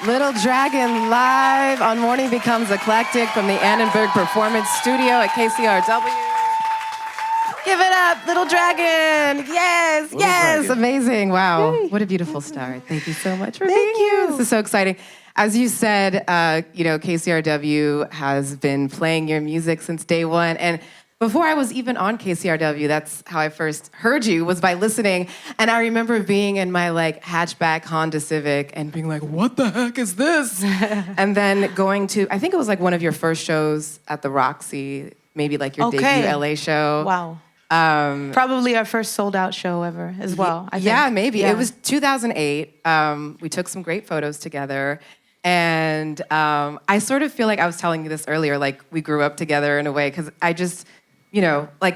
Little Dragon live on Morning Becomes Eclectic from the Annenberg Performance Studio at KCRW. Give it up, Little Dragon. Yes, Little yes. Dragon. Amazing. Wow. Yay. What a beautiful start. Thank you so much for being here. This is so exciting. As you said, KCRW has been playing your music since day one. And before I was even on KCRW, that's how I first heard you, was by listening. And I remember being in my hatchback Honda Civic and being like, what the heck is this? And then going to, I think it was one of your first shows at the Roxy, maybe your debut LA show. Wow. Probably our first sold out show ever as well. I think. Yeah, maybe. Yeah. It was 2008. We took some great photos together. And I sort of feel like I was telling you this earlier, we grew up together in a way, because I just,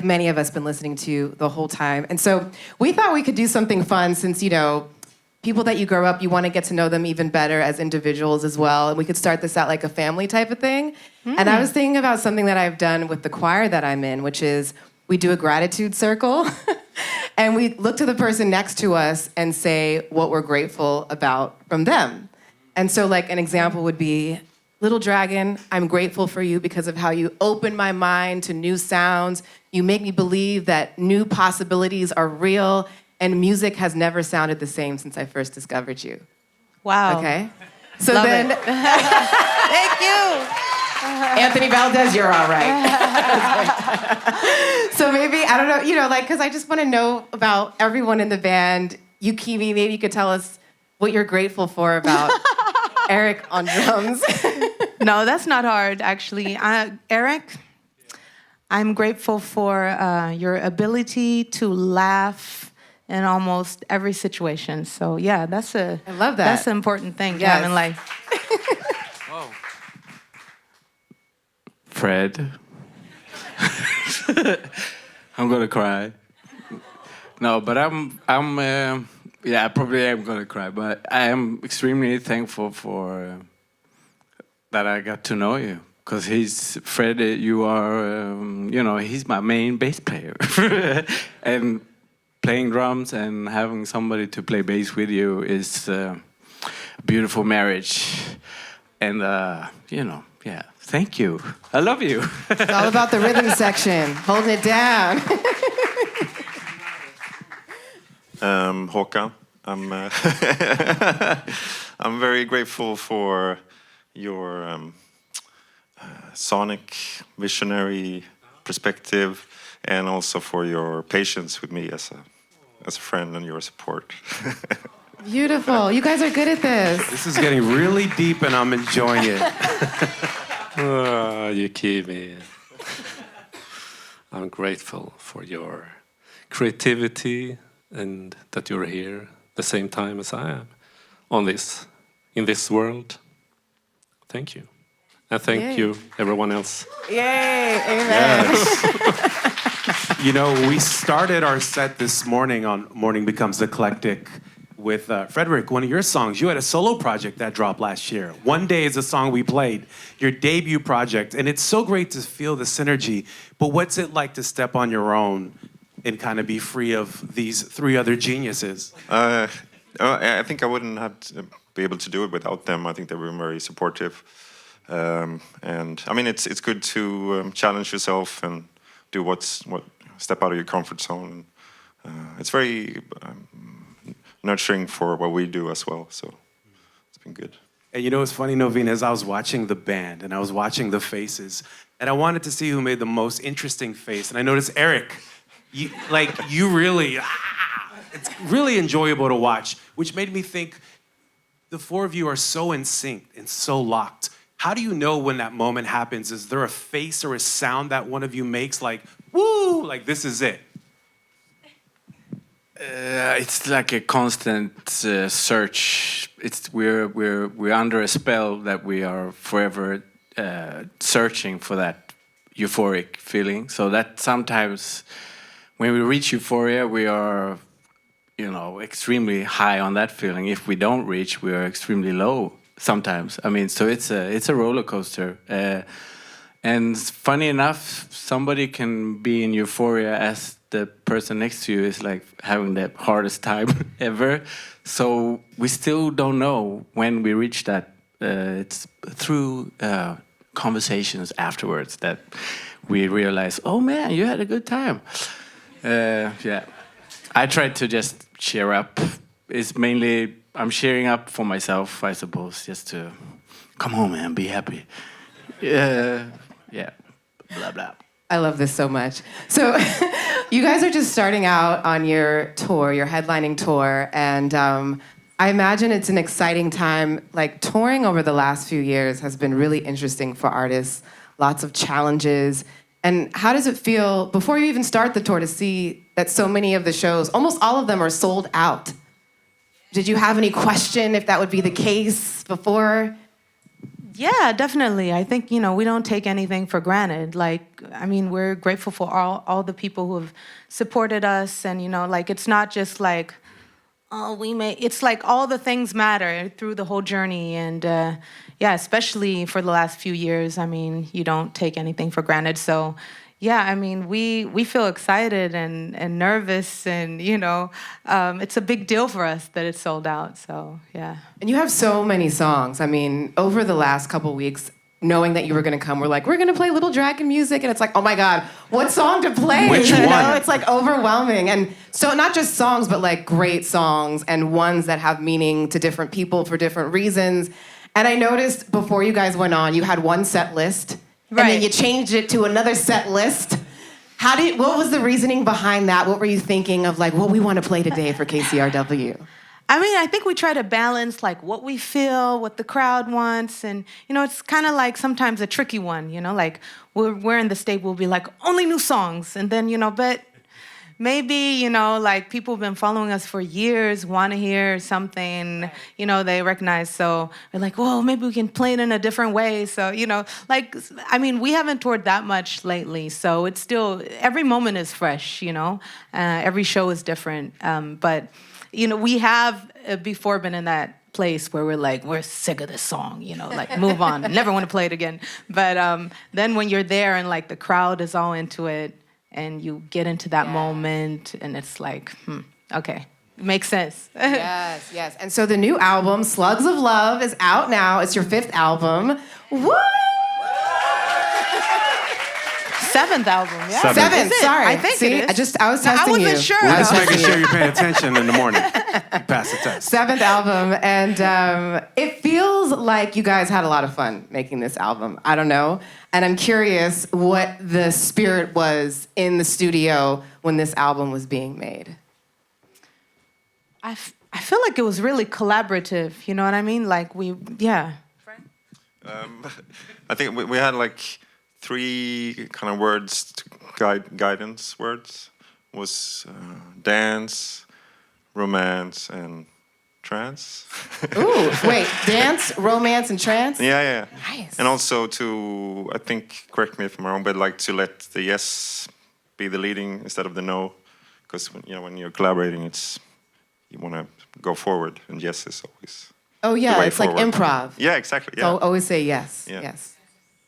many of us been listening to you the whole time. And so we thought we could do something fun since, people that you grow up, you want to get to know them even better as individuals as well. And we could start this out like a family type of thing. And I was thinking about something that I've done with the choir that I'm in, which is we do a gratitude circle. And we look to the person next to us and say what we're grateful about from them. And so an example would be, Little Dragon, I'm grateful for you because of how you open my mind to new sounds. You make me believe that new possibilities are real, and music has never sounded the same since I first discovered you. Wow. Okay? So Love then... it. Thank you. Anthony Valadez, you're all right. So maybe, I don't know, because I just want to know about everyone in the band. You, Kiwi, maybe you could tell us what you're grateful for about Eric on drums. No, that's not hard, actually. Eric, I'm grateful for your ability to laugh in almost every situation. So yeah, I love that. That's an important thing to have in life. Whoa. Fred. I'm gonna cry. No, but I probably am gonna cry, but I am extremely thankful for that I got to know you, because Fred, you are, he's my main bass player, and playing drums and having somebody to play bass with you is a beautiful marriage, and thank you. I love you. It's all about the rhythm section, holding it down. Håkan, I'm very grateful for your sonic, visionary perspective, and also for your patience with me as a friend and your support. Beautiful. You guys are good at this. This is getting really deep, and I'm enjoying it. Oh, you keep me. I'm grateful for your creativity and that you're here the same time as I am in this world. Thank you. And thank you, everyone else. Yay, amen. Yes. We started our set this morning on Morning Becomes Eclectic with Frederick, one of your songs. You had a solo project that dropped last year. One Day is a song we played, your debut project. And it's so great to feel the synergy. But what's it like to step on your own and kind of be free of these three other geniuses? I think I wouldn't have to be able to do it without them. I think they were very supportive. And I mean, it's good to challenge yourself and do step out of your comfort zone. It's very nurturing for what we do as well. So it's been good. And it's funny, Novena, as I was watching the band and I was watching the faces, and I wanted to see who made the most interesting face. And I noticed Eric. You really, it's really enjoyable to watch, which made me think the four of you are so in sync and so locked. How do you know when that moment happens? Is there a face or a sound that one of you makes woo, this is it? It's like a constant search. We're under a spell that we are forever searching for that euphoric feeling. So that sometimes, when we reach euphoria, we are, extremely high on that feeling. If we don't reach, we are extremely low sometimes. I mean, so it's a roller coaster. And funny enough, somebody can be in euphoria as the person next to you is having the hardest time ever. So we still don't know when we reach that it's through conversations afterwards that we realize, oh man, you had a good time. Yeah, I tried to just cheer up. It's mainly I'm cheering up for myself, I suppose, just to come on, man, be happy. Yeah, blah blah. I love this so much. So you guys are just starting out on your tour, your headlining tour, and I imagine it's an exciting time. Like touring over the last few years has been really interesting for artists, lots of challenges. And how does it feel before you even start the tour to see that so many of the shows, almost all of them are sold out? Did you have any question if that would be the case before? Yeah, definitely. I think, you know, we don't take anything for granted. Like, I mean, we're grateful for all the people who have supported us. And, you know, like, it's not just like, oh, it's like all the things matter through the whole journey. And, yeah, especially for the last few years, I mean, you don't take anything for granted. So, yeah, I mean, we feel excited and nervous, and, you know, it's a big deal for us that it's sold out, so, yeah. And you have so many songs. I mean, over the last couple weeks, knowing that you were going to come, we're like, we're going to play Little Dragon music, and it's like, oh my God, what song to play? Which you one? know, it's like overwhelming. And so not just songs, but like great songs and ones that have meaning to different people for different reasons. And I noticed before you guys went on, you had one set list. Right. And then you changed it to another set list. What was the reasoning behind that? What were you thinking of, like, what we want to play today for KCRW? I mean, I think we try to balance, like, what we feel, what the crowd wants. And, you know, it's kind of like sometimes a tricky one, you know? Like, we're in the state, we'll be like, only new songs. And then, you know, but maybe, you know, like, people have been following us for years, want to hear something, you know, they recognize. So we're like, well, maybe we can play it in a different way. So, you know, like, I mean, we haven't toured that much lately. So it's still, every moment is fresh, you know. Every show is different. But, you know, we have before been in that place where we're like, we're sick of this song, you know, like, move on. Never want to play it again. But then when you're there and, like, the crowd is all into it, and you get into that moment, and it's like, okay, it makes sense. Yes, yes. And so the new album, Slugs of Love, is out now. It's your 5th album. Woo! 7th album, yeah. 7th, Is it? sorry. I think See, it is. I was testing you. I wasn't sure. We're just though. making sure you're paying attention in the morning. You pass the test. 7th album, and it feels like you guys had a lot of fun making this album. I don't know, and I'm curious what the spirit was in the studio when this album was being made. I feel like it was really collaborative, you know what I mean? Like, yeah. I think we had like 3 kind of words, guidance words, was dance, romance, and trance. Ooh, wait, dance, romance, and trance? Yeah. Nice. And also to, I think, correct me if I'm wrong, but like to let the yes be the leading instead of the no, because when you're collaborating, you want to go forward, and yes is always. Oh yeah, the way it's forward. like improv. Yeah, exactly. Yeah. So always say yes. Yeah. Yes.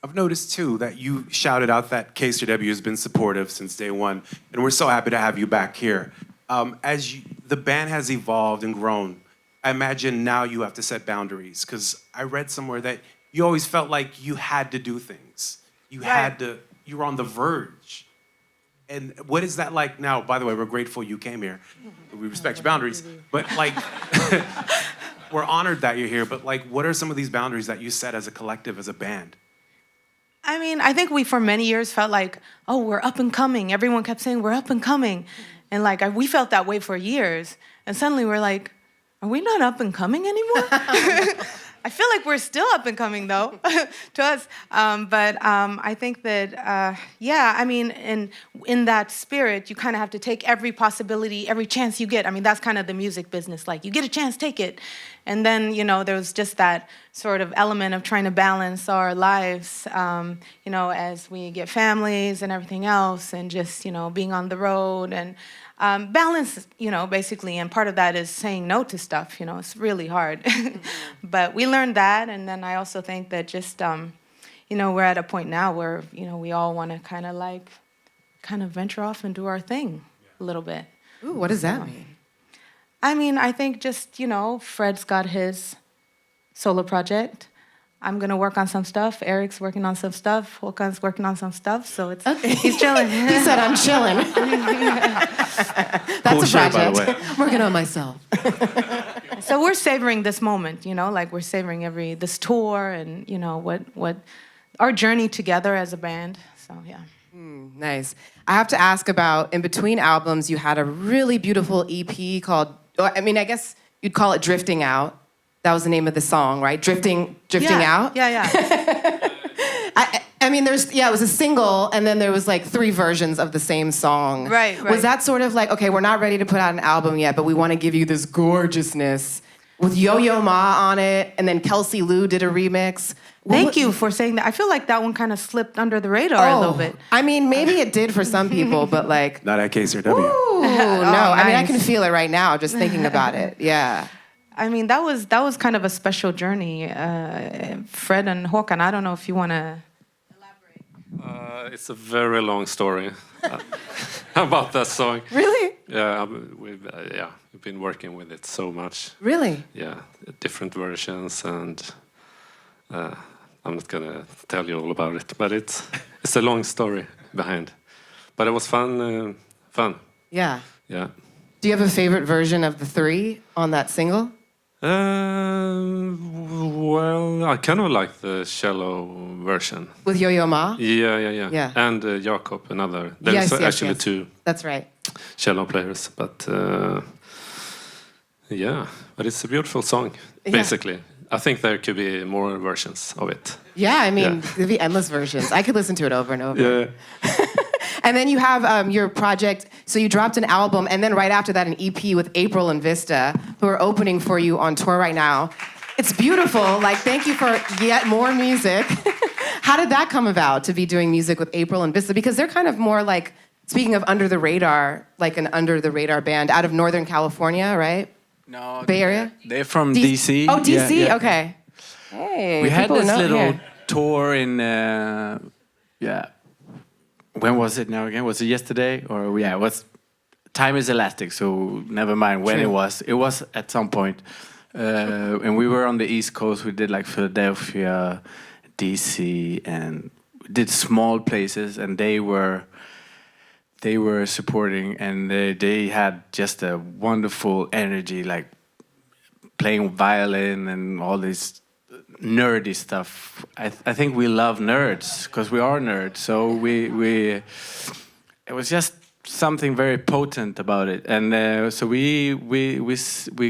I've noticed, too, that you shouted out that KCRW has been supportive since day one, and we're so happy to have you back here. The band has evolved and grown, I imagine now you have to set boundaries, because I read somewhere that you always felt like you had to do things. You were on the verge. And what is that like now? By the way, we're grateful you came here. We respect your boundaries, but like, we're honored that you're here, but like, what are some of these boundaries that you set as a collective, as a band? I mean, I think we for many years felt like, oh, we're up and coming. Everyone kept saying we're up and coming. And like, we felt that way for years. And suddenly we're like, are we not up and coming anymore? I feel like we're still up and coming, though, to us. But I think that, yeah, I mean, in that spirit, you kind of have to take every possibility, every chance you get. I mean, that's kind of the music business. Like, you get a chance, take it. And then, you know, there was just that sort of element of trying to balance our lives, you know, as we get families and everything else, and just, you know, being on the road and balance, you know, basically. And part of that is saying no to stuff, you know, it's really hard. But we learned that. And then I also think that just, you know, we're at a point now where, you know, we all want to kind of venture off and do our thing a little bit. Ooh, what does that mean? I mean, I think just, you know, Fred's got his solo project. I'm gonna work on some stuff. Eric's working on some stuff. Håkan's working on some stuff. So it's he's chilling. He said, "I'm chilling." That's Cool a shirt, by the project. way. I'm working on myself. So we're savoring this moment, like we're savoring this tour and what our journey together as a band. So yeah. Nice. I have to ask about, in between albums, you had a really beautiful EP called, I guess you'd call it Drifting Out. That was the name of the song, right? Drifting Out? Yeah. It was a single, and then there was like 3 versions of the same song. Right. Was that sort of like, okay, we're not ready to put out an album yet, but we want to give you this gorgeousness with Yo-Yo Ma on it, and then Kelsey Lou did a remix. Thank you for saying that. I feel like that one kind of slipped under the radar a little bit. Maybe it did for some people, but like... Not at KCRW. Ooh, no. Nice. I can feel it right now just thinking about it. Yeah. That was kind of a special journey. Fred and Håkan, I don't know if you want to elaborate. It's a very long story about that song. Really? Yeah, we've been working with it so much. Really? Yeah, different versions, and I'm not gonna tell you all about it, but it's a long story behind. But it was fun. Yeah. Yeah. Do you have a favorite version of the 3 on that single? Well, I kind of like the cello version. With Yo-Yo Ma? Yeah. And Jakob, another. There's actually 2 That's right. cello players, but but it's a beautiful song, basically. I think there could be more versions of it. Yeah, there'd be endless versions. I could listen to it over and over. Yeah. And then you have your project, so you dropped an album, and then right after that an EP with April and Vista, who are opening for you on tour right now. It's beautiful. Like, thank you for yet more music. How did that come about, to be doing music with April and Vista? Because they're kind of more like, speaking of under the radar, like an under the radar band out of Northern California, right? No. Bay Area? They're from DC. Oh, DC? Yeah. Okay. Hey, We had people this know little here. tour in, when was it now again? Was it yesterday? Or, it was, time is elastic, so never mind when it was. It was at some point. And we were on the East Coast. We did like Philadelphia, DC, and did small places, and they were supporting, and they had just a wonderful energy, like playing violin and all this nerdy stuff. I think we love nerds because we are nerds. So it was just something very potent about it, and so we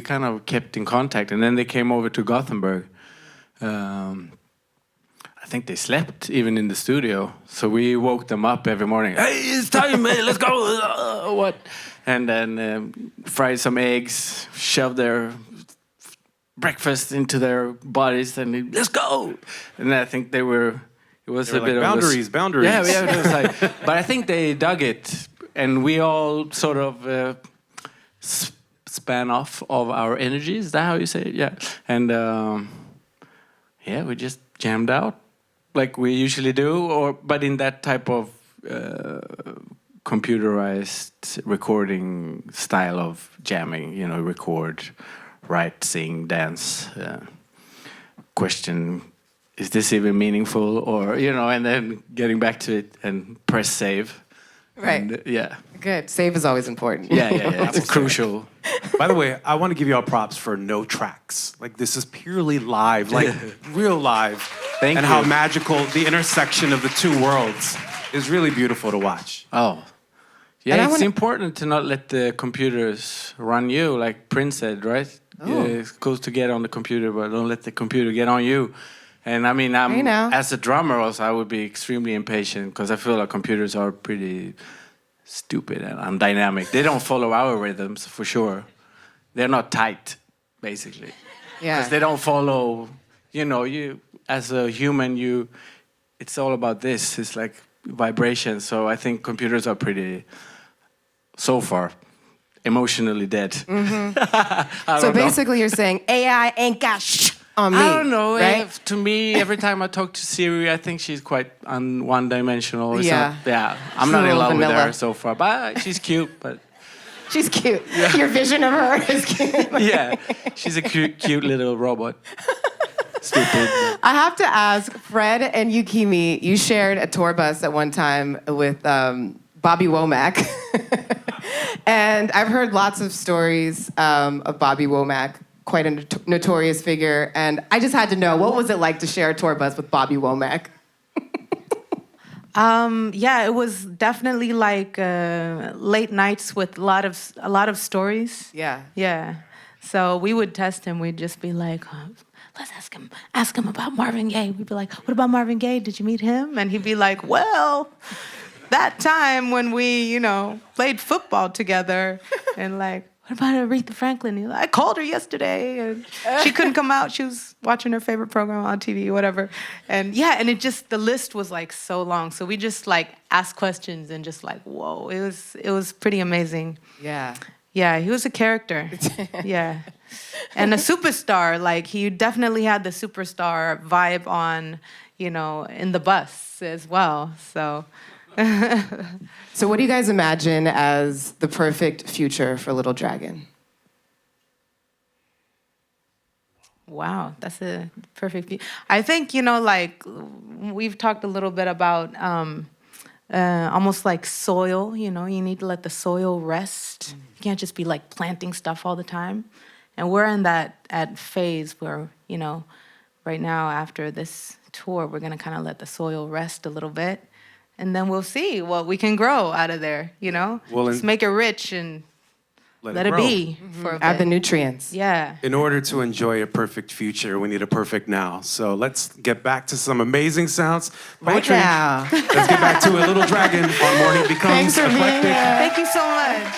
kind of kept in contact, and then they came over to Gothenburg. I think they slept even in the studio, so we woke them up every morning. Hey, it's time, man, let's go. What? And then fried some eggs, shoved their breakfast into their bodies, and let's go. And I think it was a bit like, of boundaries. Yeah, it was like, but I think they dug it, and we all sort of span off of our energy. Is that how you say it? Yeah. And we just jammed out like we usually do, but in that type of computerized recording style of jamming. Record, write, sing, dance. Question: is this even meaningful? Or and then getting back to it and press save. Right. And, yeah. Good. Save is always important. Yeah. It's crucial. By the way, I want to give you all props for no tracks. Like, this is purely live, like real live. Thank and you. how magical the intersection of the 2 worlds is really beautiful to watch. Oh. Yeah, And I it's wanna- important to not let the computers run you, like Prince said, right? Oh. Yeah, it's cool to get on the computer, but don't let the computer get on you. And I mean, Hey, now. as a drummer also, I would be extremely impatient because I feel like computers are pretty stupid and undynamic. They don't follow our rhythms, for sure. They're not tight, basically. Yeah. Because they don't follow, you as a human, it's all about this. It's like vibration. So I think computers are pretty, so far, emotionally dead. So basically you're saying AI ain't got on me. I don't know. Right? To me, every time I talk to Siri, I think she's quite one-dimensional. It's Yeah. not- I'm not in True love with vanilla. her so far, but she's cute. But She's cute. Your vision of her is cute. yeah, she's a cute little robot. Stupid. I have to ask, Fred and Yukimi, you shared a tour bus at one time with Bobby Womack. And I've heard lots of stories of Bobby Womack, quite a notorious figure. And I just had to know, what was it like to share a tour bus with Bobby Womack? Yeah, it was definitely like late nights with a lot of stories. Yeah. Yeah. So we would test him. We'd just be like, let's ask him about Marvin Gaye. We'd be like, what about Marvin Gaye? Did you meet him? And he'd be like, well, that time when we, played football together. And like, what about Aretha Franklin? He's like, I called her yesterday and she couldn't come out. She was watching her favorite program on TV, whatever. And yeah, and the list was like so long. So we just like asked questions and just like, whoa, it was pretty amazing. Yeah. Yeah, he was a character. Yeah. And a superstar. Like, he definitely had the superstar vibe on, in the bus as well. So. So what do you guys imagine as the perfect future for Little Dragon? Wow, that's a perfect view. I think, like, we've talked a little bit about almost like soil, you need to let the soil rest. You can't just be like planting stuff all the time. And we're in that phase where, right now after this tour, we're going to kind of let the soil rest a little bit. And then we'll see what we can grow out of there, Well, just make it rich and let it grow. be for a Add the bit. nutrients. Yeah. In order to enjoy a perfect future, we need a perfect now. So let's get back to some amazing sounds. Right Poetry. now. Let's get back to a Little Dragon on Morning Becomes Thanks for being Eclectic. here. Thank you so much.